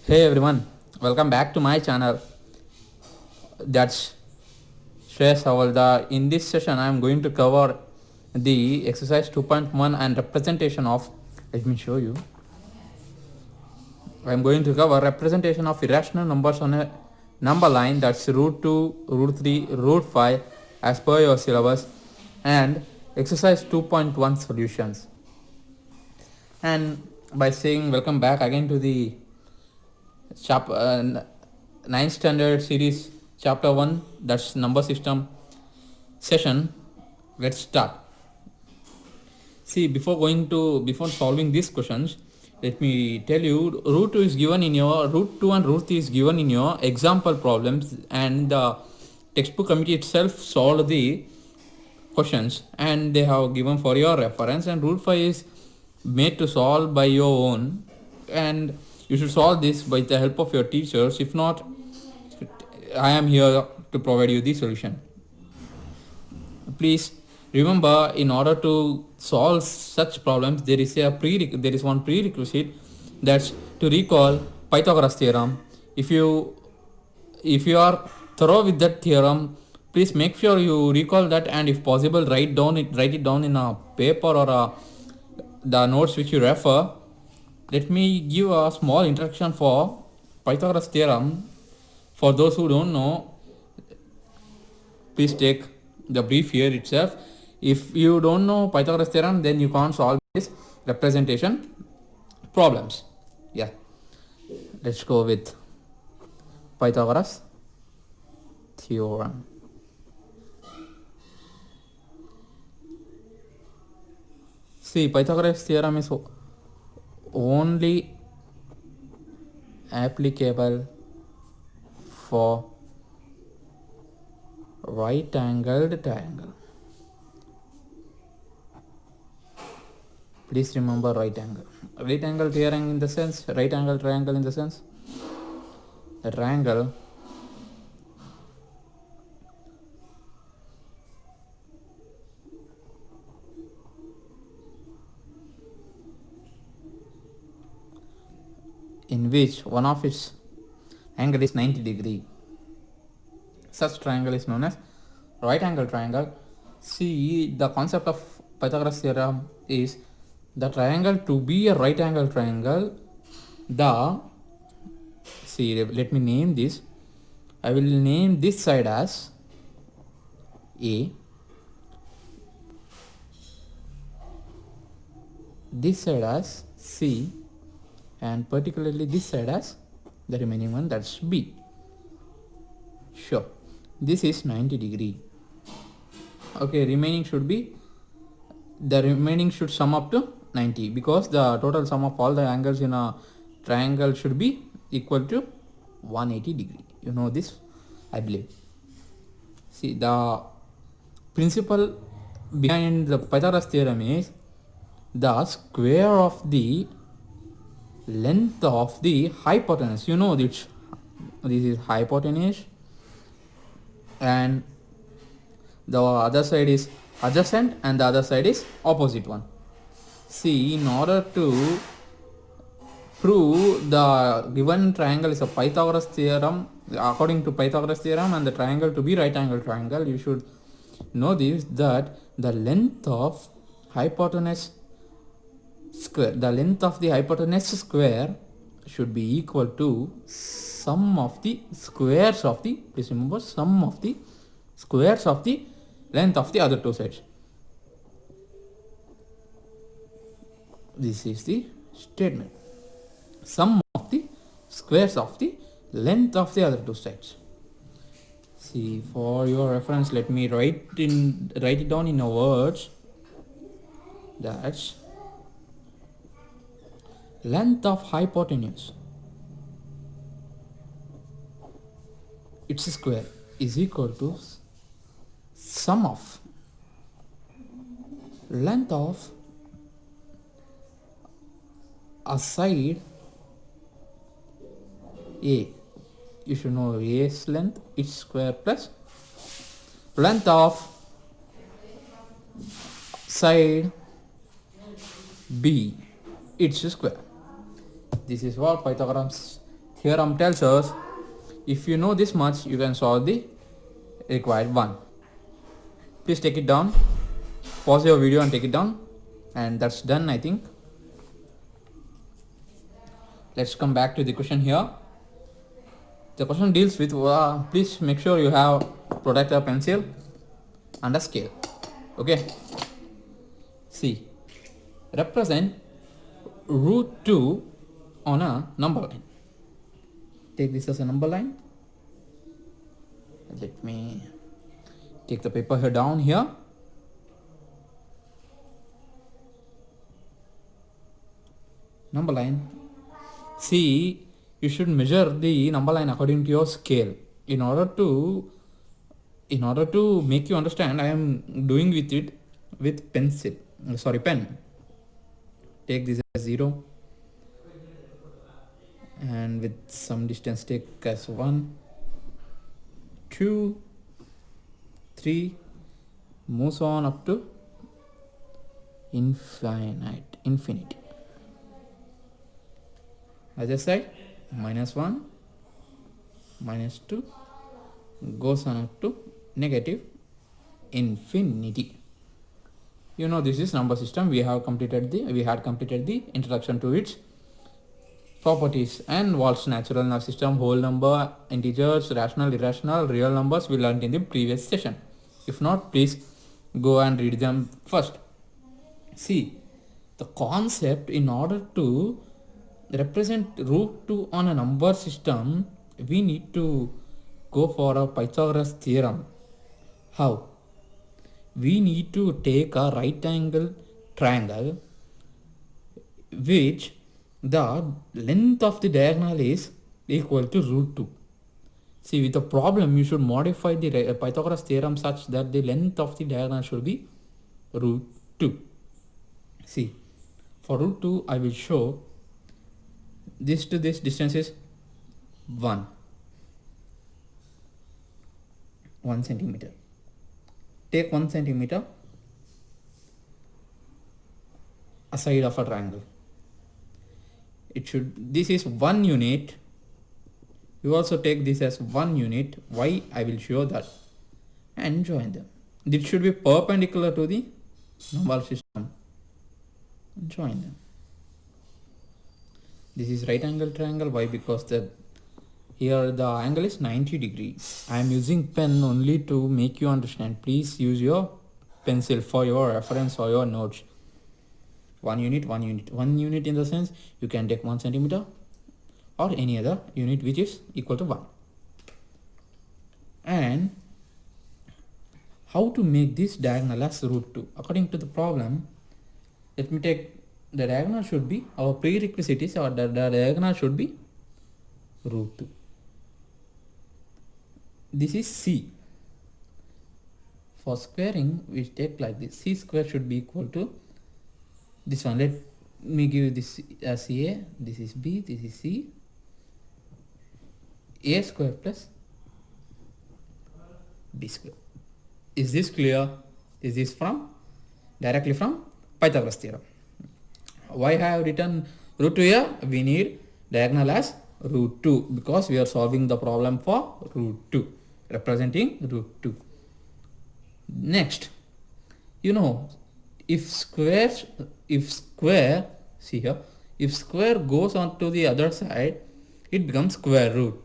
Hey everyone, welcome back to my channel. That's Shreyas Havalda. In this session, I am going to cover the exercise 2.1 and representation of. Let me show you. I am going to cover representation of irrational numbers on a number line, that's root 2, root 3, root 5 as per your syllabus, and exercise 2.1 solutions. And by saying welcome back again to the chap 9th standard series chapter 1, that's number system session. Let's start. See, before solving these questions, let me tell you, root 2 is given in your root 2 and root 3 is given in your example problems, and the textbook committee itself solved the questions and they have given for your reference, and root 5 is made to solve by your own, and you should solve this by the help of your teachers. If not, I am here to provide you the solution. Please remember, in order to solve such problems, there is one prerequisite, that's to recall Pythagoras theorem. If you are thorough with that theorem, please make sure you recall that, and if possible write it down in a paper or the notes which you refer. Let me give a small introduction for Pythagoras theorem. For those who don't know, please take the brief here itself. If you don't know Pythagoras theorem, then you can't solve this representation problems. Yeah, let's go with Pythagoras theorem. See, Pythagoras theorem is only applicable for right angled triangle. Please remember right angle theorem in the sense, right angle triangle in the sense, a triangle in which one of its angle is 90 degree. Such triangle is known as right angle triangle. See, the concept of Pythagoras theorem is the triangle to be a right angle triangle. Let me name this. I will name this side as A, this side as C, and particularly this side as the remaining one, that's B. Sure, this is 90 degree. Okay, remaining should sum up to 90, because the total sum of all the angles in a triangle should be equal to 180 degree. You know this, I believe. See, the principle behind the Pythagoras theorem is the square of the length of the hypotenuse. You know this is hypotenuse, and the other side is adjacent and the other side is opposite one. See, in order to prove the given triangle is a Pythagoras theorem, according to Pythagoras theorem, and the triangle to be right angle triangle, you should know this, that the length of hypotenuse square, the length of the hypotenuse square should be equal to sum of the squares of the, please remember, sum of the squares of the length of the other two sides. This is the statement. Sum of the squares of the length of the other two sides. See, for your reference, let me write it down in words. That's length of hypotenuse, its square, is equal to sum of length of a side A. You should know A's length, its square, plus length of side B, its square. This is what Pythagoras Theorem tells us if you know this much, you can solve the required one. Please take it down, pause your video and take it down, and that's done, I think. Let's come back to the question here. The question deals with, please make sure you have protractor, pencil and a scale. Okay, see, represent root 2 on a number line. Take this as a number line. Let me take the paper here down here. Number line. See, you should measure the number line according to your scale. In order to make you understand, I am doing with it with pencil. Sorry, pen. Take this as 0, and with some distance take as 1, 2, 3, moves on up to infinity. Other side, -1, -2, goes on up to negative infinity. You know, this is number system. We had completed the introduction to its properties and what's natural number system, whole number, integers, rational, irrational, real numbers we learned in the previous session. If not, please go and read them first. See, the concept, in order to represent root 2 on a number system, we need to go for a Pythagoras theorem. How? We need to take a right angle triangle which the length of the diagonal is equal to root 2. See, with the problem, you should modify the Pythagoras theorem such that the length of the diagonal should be root 2. See, for root 2, I will show this to this distance is 1 centimeter. Take 1 centimeter a side of a triangle. This is 1 unit. You also take this as 1 unit. Why? I will show that. And join them. This should be perpendicular to the number system. Join them. This is right angle triangle. Why? Because here the angle is 90 degrees. I am using pen only to make you understand. Please use your pencil for your reference or your notes. 1 unit, 1 unit. 1 unit in the sense you can take 1 centimeter or any other unit which is equal to 1. And how to make this diagonal as root 2? According to the problem, let me take the diagonal should be, our prerequisite is the diagonal should be root 2. This is C. For squaring, we take like this. C square should be equal to this one. Let me give this as A. This is B. This is C. A square plus B square. Is this clear? Is this directly from Pythagoras theorem? Why I have written root 2 here? We need diagonal as root 2 because we are solving the problem for root 2, representing root 2. Next, you know, if square see here, if square goes on to the other side, it becomes square root.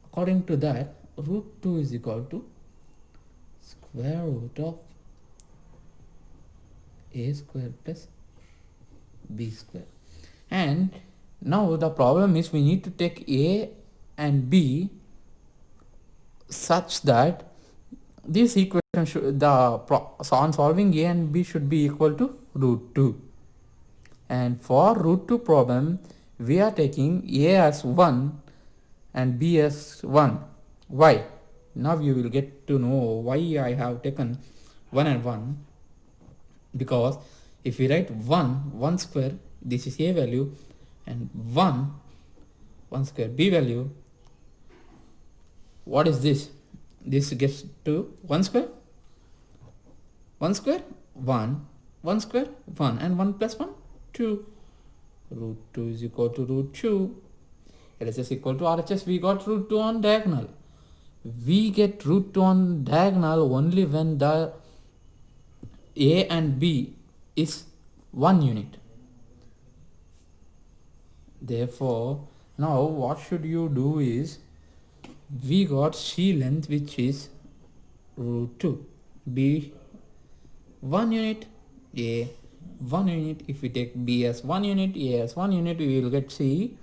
According to that, root 2 is equal to square root of A square plus B square. And now the problem is we need to take A and B such that this equation should, on solving A and B should be equal to root 2. And for root 2 problem, we are taking A as 1 and B as 1. Why? Now you will get to know why I have taken 1 and 1. Because if we write 1 square, this is A value, and 1 square B value, what is this? This gets to 1 square, 1 square, 1, 1 square, 1, and 1 plus 1, 2. Root 2 is equal to root 2. LHS equal to RHS, we got root 2 on diagonal. We get root 2 on diagonal only when the A and B is 1 unit. Therefore, now what should you do is, we got C length which is root 2, B 1 unit, A 1 unit. If we take B as 1 unit, A as 1 unit, we will get C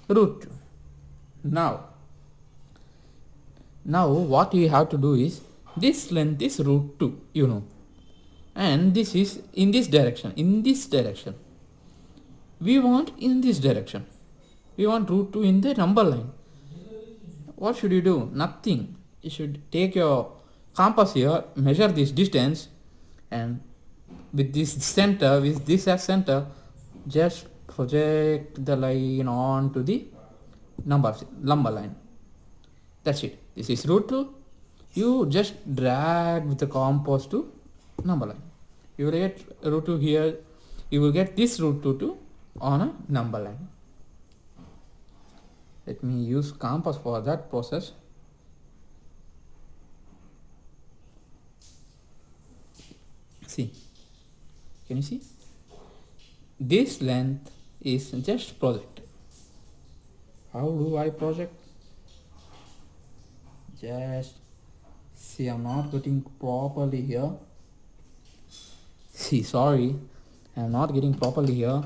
root 2. Now what we have to do is, this length is root 2, you know, and this is in this direction. We want in this direction. We want root 2 in the number line. What should you do? Nothing. You should take your compass here, measure this distance, and with this center, with this as center, just project the line onto the number line. That's it. This is root 2. You just drag with the compass to number line. You will get root 2 here. You will get this root 2 on a number line. Let me use compass for that process. See, can you see? This length is just projected. How do I project? Just see, I'm not getting properly here. See, sorry, I'm not getting properly here.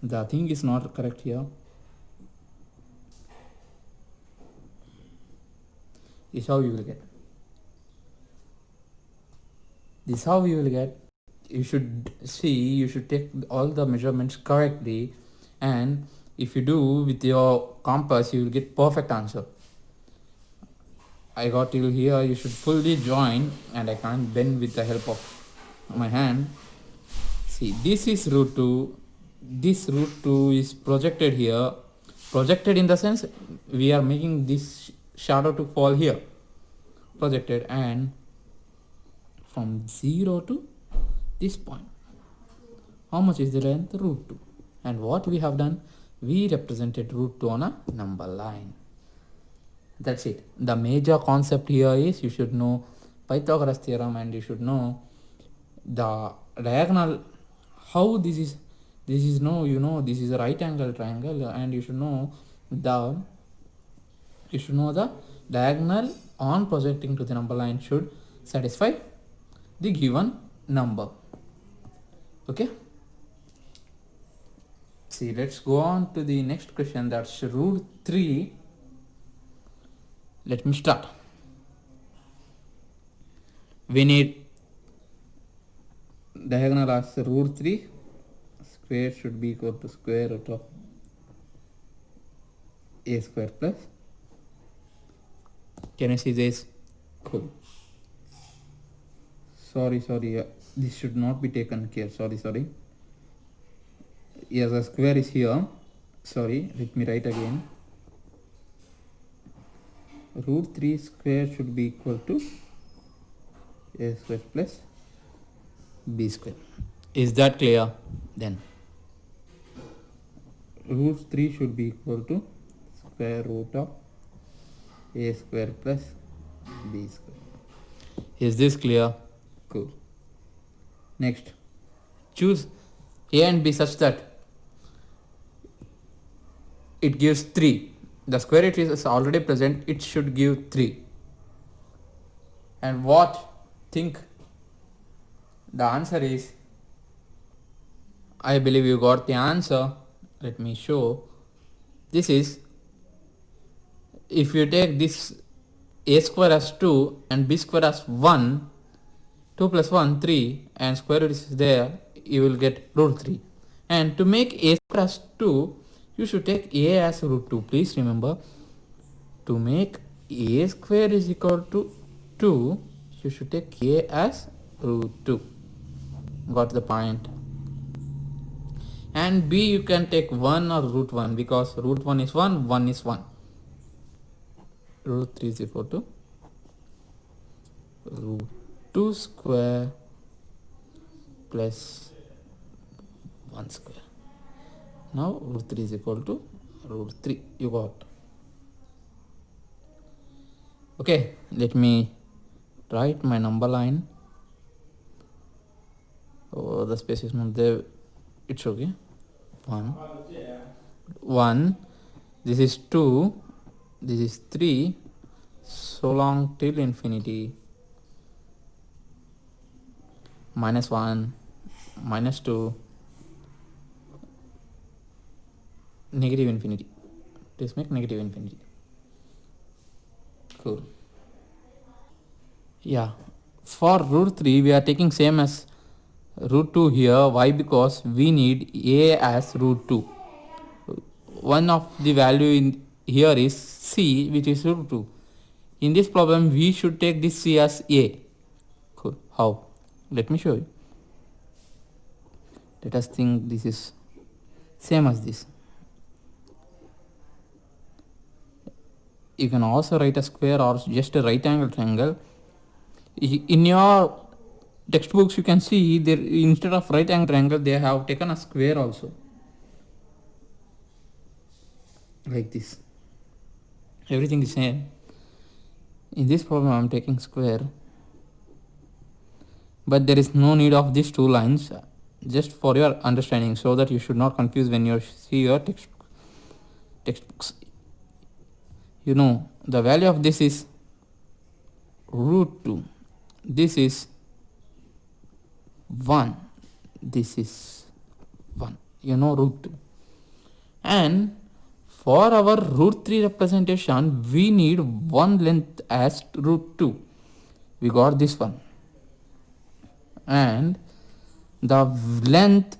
The thing is not correct here. This is how you will get. This is how you will get. You should see, you should take all the measurements correctly, and if you do with your compass, you will get perfect answer. I got till here. You should fully join, and I can't bend with the help of my hand. See, this is root 2. This root 2 is projected here. Projected in the sense, we are making this shadow to fall here. Projected, and from 0 to this point, how much is the length? Root 2. And what we have done, we represented root 2 on a number line. That's it. The major concept here is, you should know Pythagoras theorem, and you should know the diagonal, how this is no, you know, this is a right angle triangle, and you should know the diagonal on projecting to the number line should satisfy the given number. Okay, see, let's go on to the next question. That's root 3. Let me start. We need diagonal as root 3. Square should be equal to square root of a square plus. Can you see this? Cool. Sorry, this should not be taken care. Sorry. Yes, the square is here. Sorry, let me write again. Root 3 square should be equal to a square plus b square. Is that clear? Then root 3 should be equal to square root of a square plus b square. Is this clear? Cool. Next, choose a and b such that it gives 3. The square root is already present, it should give 3. And what think the answer is? I believe you got the answer. Let me show. This is, if you take this a square as 2 and b square as 1, 2 plus 1 3, and square root is there, you will get root 3. And to make a square as 2, you should take a as root 2. Please remember, to make a square is equal to 2, you should take a as root 2. Got the point? And b you can take 1 or root 1, because root 1 is 1, 1 is 1. Root 3 is equal to root 2 square plus 1 square. Now root 3 is equal to root 3 you got. Okay, let me write my number line. Oh, the space is not there. It's okay. 1 1, this is 2, this is 3, so long till infinity. -1, -2, negative infinity. Please make negative infinity. Cool. Yeah, for root 3 we are taking same as root 2 here. Why? Because we need a as root 2. One of the value in here is c, which is root 2. In this problem we should take this c as a. Cool. How? Let me show you. Let us think this is same as this. You can also write a square or just a right angle triangle. In your textbooks you can see there, instead of right angle triangle they have taken a square also, like this. Everything is same. In this problem I am taking square, but there is no need of these two lines, just for your understanding, so that you should not confuse when you see your textbooks. You know the value of this is root 2, this is 1, this is 1, you know root 2. And for our root 3 representation we need one length as root 2. We got this one, and the length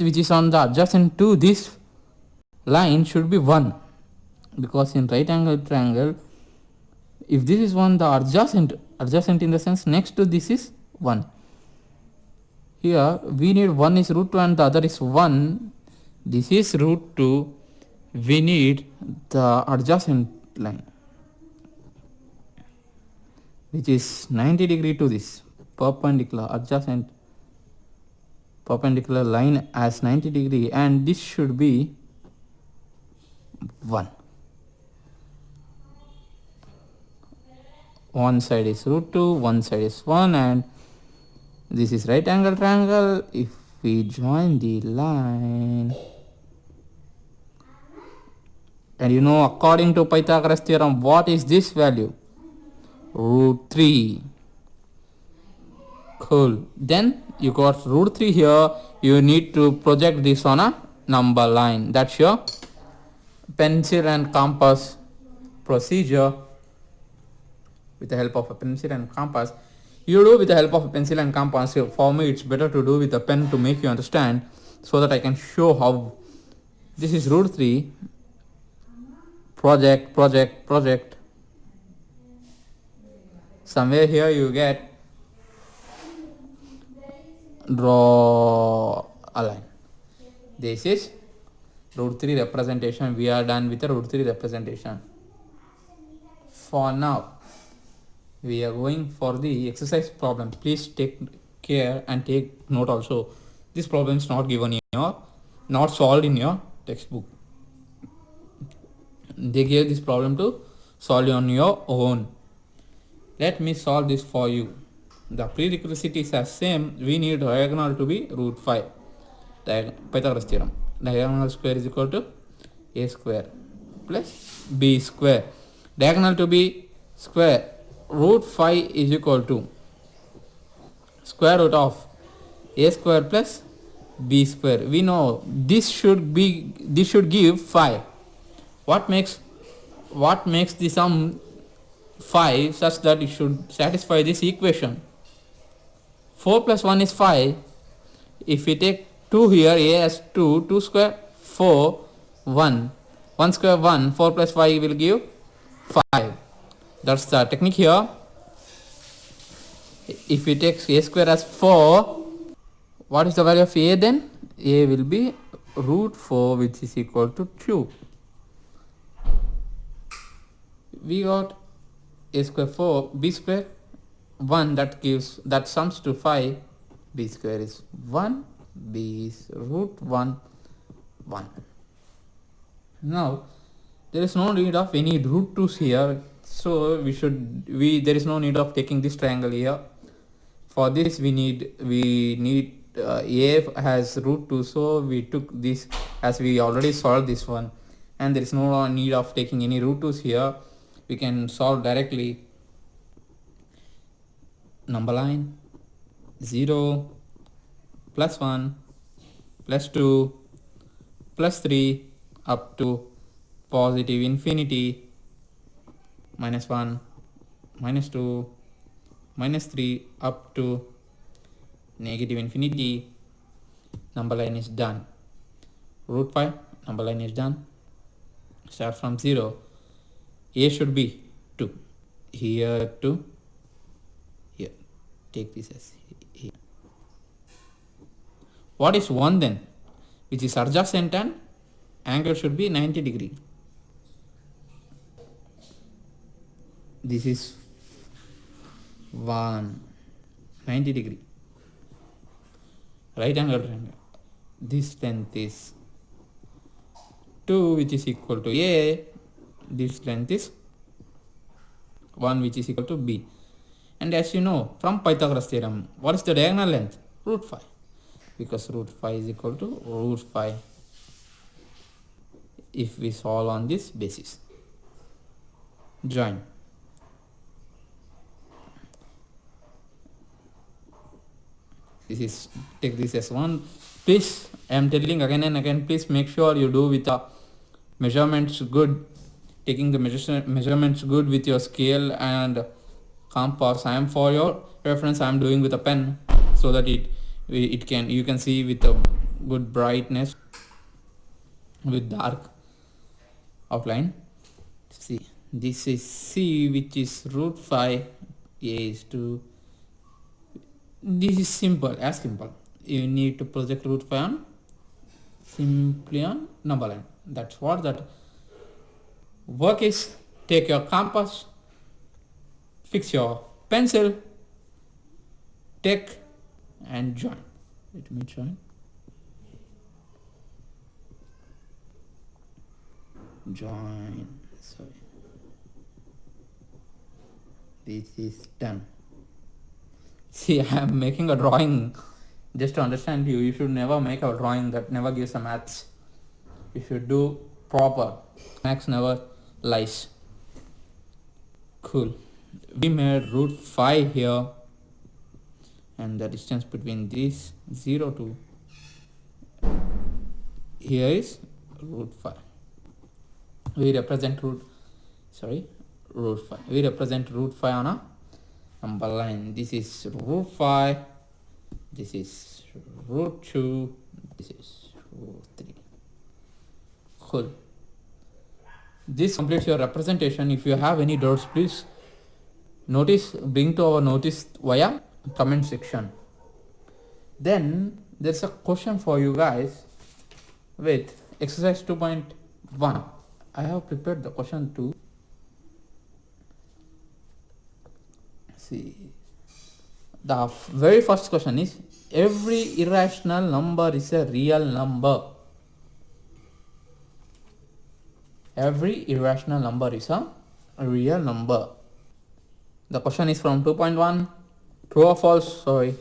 which is on the adjacent to this line should be 1, because in right angle triangle if this is 1, the adjacent in the sense next to this is 1. Here we need one is root 2 and the other is 1. This is root 2. We need the adjacent line, which is 90 degree to this perpendicular line as 90 degree, and this should be 1. One side is root 2, one side is 1, and this is right angle triangle. If we join the line, and you know according to Pythagoras theorem what is this value? Root 3. Cool. Then you got root 3 here. You need to project this on a number line. That's your pencil and compass procedure. With the help of a pencil and compass, you do with the help of a pencil and compass. For me it's better to do with a pen to make you understand, so that I can show how. This is root 3. Project. Somewhere here you get draw a line. This is root 3 representation. We are done with the root 3 representation. For now we are going for the exercise problem. Please take care and take note also. This problem is not given in your, not solved in your textbook. They gave this problem to solve on your own. Let me solve this for you. The prerequisites are same. We need diagonal to be root 5. Pythagoras theorem. Diagonal square is equal to a square plus b square. Diagonal to be square. Root 5 is equal to square root of a square plus b square. We know this should give 5. What makes the sum 5 such that it should satisfy this equation? 4 plus 1 is 5. If we take 2 here, a as 2, 2 square 4, 1, 1 square 1, 4 plus 5 will give 5. That's the technique here. If we take a square as 4, what is the value of a then? A will be root 4, which is equal to 2. We got a square 4, b square 1, that sums to 5. B square is 1, b is root 1, 1. Now there is no need of any root 2's here, so there is no need of taking this triangle here. For this we need a has root 2, so we took this as we already solved this one, and there is no need of taking any root 2's here. We can solve directly. Number line 0 plus 1 plus 2 plus 3 up to positive infinity, minus 1 minus 2 minus 3 up to negative infinity. Number line is done. Root 5, number line is done. Start from 0. A should be 2. Here 2. Here. Take this as A. What is 1 then? Which is adjacent and angle should be 90 degree. This is 1, 90 degree. Right angle triangle. This length is 2, which is equal to A. This length is 1, which is equal to B. And as you know from Pythagoras theorem, what is the diagonal length? Root 5. Because root 5 is equal to root 5 if we solve on this basis. Join. This is, take this as 1. Please, I am telling again and again, please make sure you do with the measurements good, taking the measurements good with your scale and compass. I am, for your reference, I am doing with a pen so that you can see with a good brightness, with dark outline. See, this is C, which is root 5. A is 2. This is simple, as simple. You need to project root 5 on simply on number line. That's what that work is. Take your compass, fix your pencil, take and join. Let me join. Sorry. This is done. See, I am making a drawing just to understand you. You should never make a drawing that never gives a maths. You should do proper. Max never lies. Cool. We made root 5 here, and the distance between this 0 to here is root 5. We represent root 5. We represent root 5 on a number line. This is root 5, this is root 2, this is root 3. Cool. This completes your representation. If you have any doubts, please bring to our notice via comment section. Then there's a question for you guys with exercise 2.1. I have prepared the question too. See, the very first question is, every irrational number is a real number. Every irrational number is a real number. The question is from 2.1. True or false? True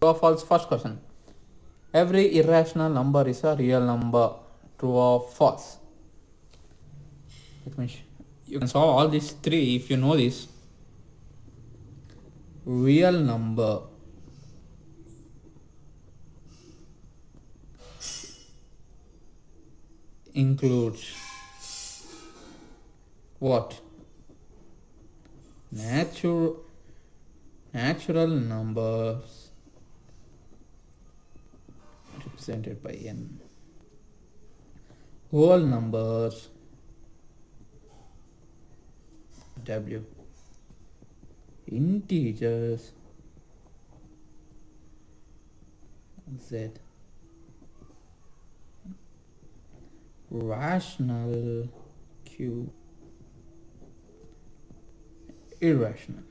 or false? First question. Every irrational number is a real number. True or false? You can solve all these three if you know this. Real number includes what? Natural numbers represented by n. Whole numbers W. Integers Z. Rational Q. Irrational.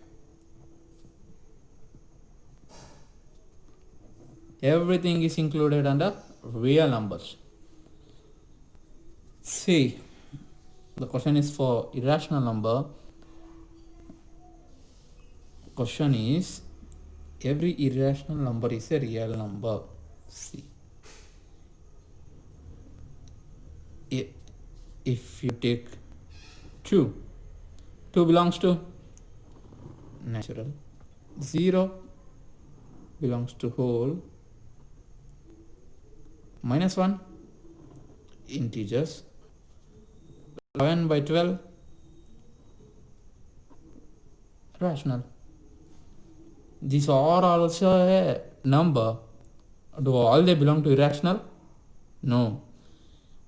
Everything is included under real numbers. See, the question is for irrational number. Question is, every irrational number is a real number. See, if you take 2 belongs to natural, 0 belongs to whole, -1 integers, 11 by 12 rational. These are also a number. Do all they belong to irrational? No.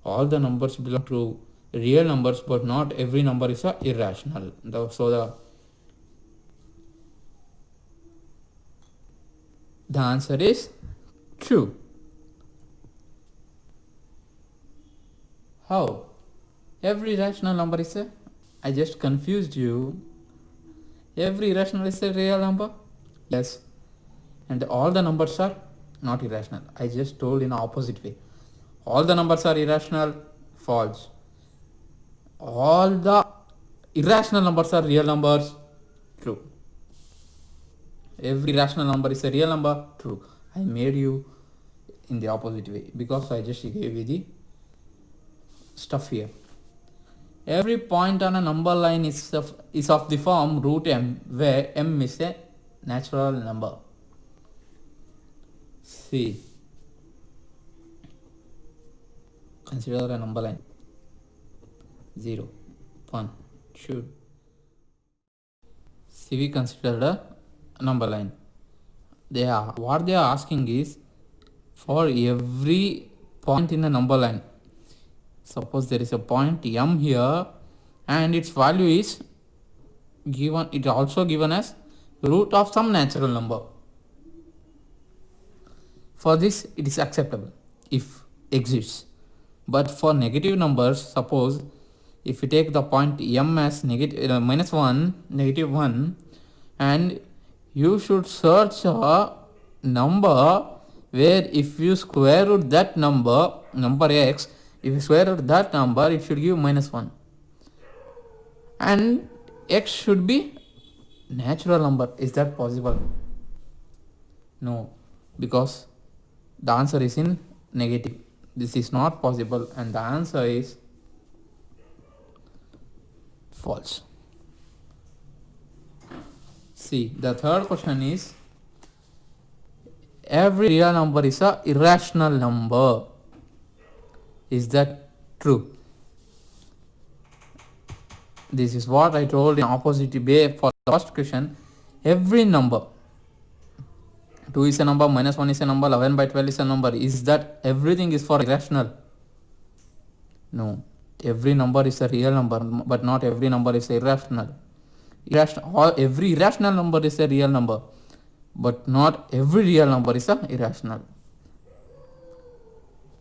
All the numbers belong to real numbers, but not every number is irrational. So the answer is true. How? Every rational number is I just confused you. Every irrational is a real number? Yes. And all the numbers are not irrational. I just told in opposite way. All the numbers are irrational? False. All the irrational numbers are real numbers? True. Every rational number is a real number? True. I made you in the opposite way because I just gave you the stuff here. Every point on a number line is of the form root m, where m is a natural number. See, consider a number line 0, 1, 2. See, we considered a number line. What they are asking is for every point in a number line. Suppose there is a point m here and its value is given, it also given as root of some natural number. For this it is acceptable if exists. But for negative numbers, suppose if you take the point m as -1, -1, and you should search a number where if you square root that number x, if you square root that number, it should give -1. And x should be natural number. Is that possible? No, because the answer is in negative. This is not possible and the answer is false. See, the third question is, every real number is a irrational number. Is that true? This is what I told in opposite way for the first question. Every number, 2 is a number, -1 is a number, 11 by 12 is a number. Is that everything is for irrational? No. Every number is a real number, but not every number is irrational. Every irrational number is a real number, but not every real number is irrational.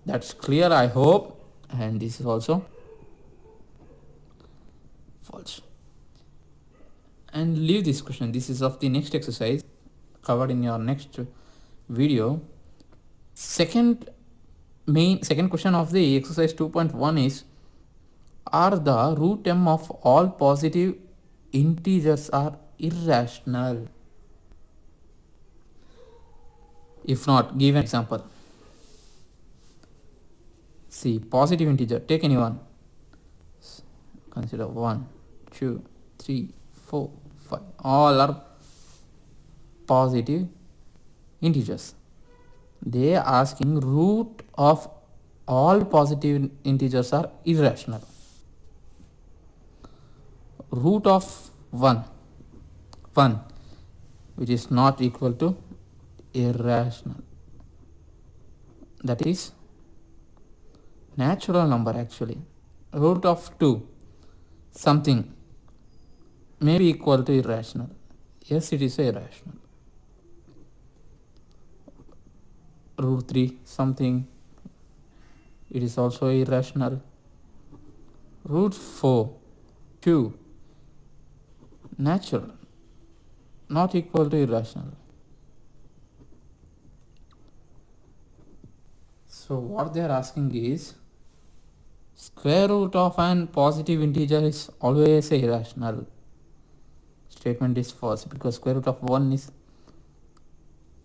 That's clear, I hope. And this is also false. And leave this question. This is of the next exercise covered in your next video. Second question of the exercise 2.1 is, are the root m of all positive integers are irrational? If not, give an example. See, positive integer, take any one. Consider 1, 2, 3, 4, 5. All are positive integers. They are asking root of all positive integers are irrational. Root of 1, which is not equal to irrational. That is natural number actually. Root of 2, something, may be equal to irrational. Yes, it is irrational. Root 3, something, it is also irrational. Root 4, 2, natural, not equal to irrational. So what they are asking is square root of an positive integer is always a irrational. Statement is false because square root of 1 is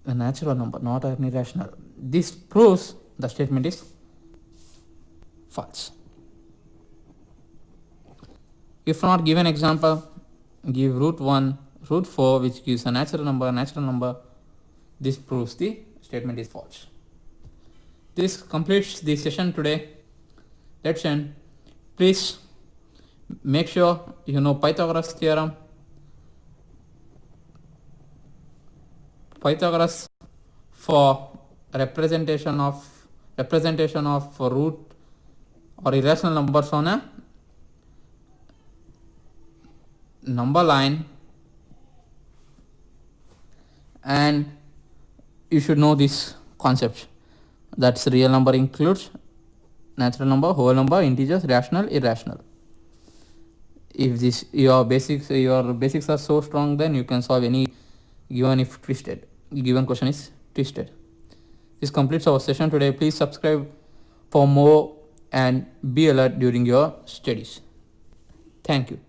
a natural number, not an irrational. This proves the statement is false. If not, give an example. Give root 1, root 4, which gives a natural number. This proves the statement is false. This completes the session today. Let's end. Please make sure you know Pythagoras theorem. Pythagoras for representation of root or irrational numbers on a number line, and you should know this concept. That's real number includes natural number, whole number, integers, rational, irrational. If this your basics are so strong, then you can solve any given question is twisted. This completes our session today. Please subscribe for more and be alert during your studies. Thank you.